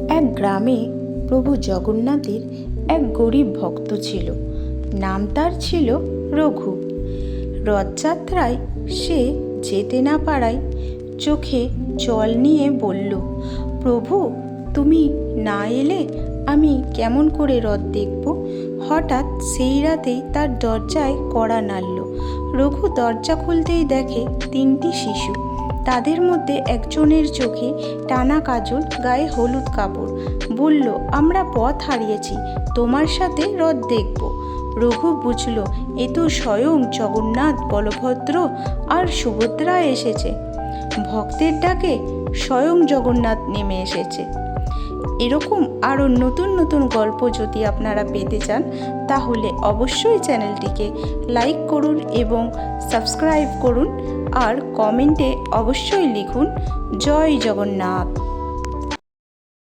এক গ্রামে প্রভু জগন্নাথের এক গরিব ভক্ত ছিল। নাম তার ছিল রঘু। রথযাত্রায় সে যেতে না পারায় চোখে জল নিয়ে বলল, প্রভু তুমি না এলে আমি কেমন করে রথ দেখব। হঠাৎ সেই রাতেই তার দরজায় কড়া নাড়ল। রঘু দরজা খুলতেই দেখে তিনটি শিশু। তাদের মধ্যে একজনের চোখে টানা কাজল, গায়ে হলুদ কাপড়। বলল, আমরা পথ হারিয়েছি, তোমার সাথে রথ দেখব। রঘু বুঝল এ তো স্বয়ং জগন্নাথ, বলভদ্র আর সুভদ্রা এসেছে। ভক্তের ডাকে স্বয়ং জগন্নাথ নেমে এসেছে। এরকম আরও নতুন নতুন গল্প যদি আপনারা পেতে চান তাহলে অবশ্যই চ্যানেলটিকে লাইক করুন এবং সাবস্ক্রাইব করুন আর কমেন্টে অবশ্যই লিখুন জয় জগন্নাথ।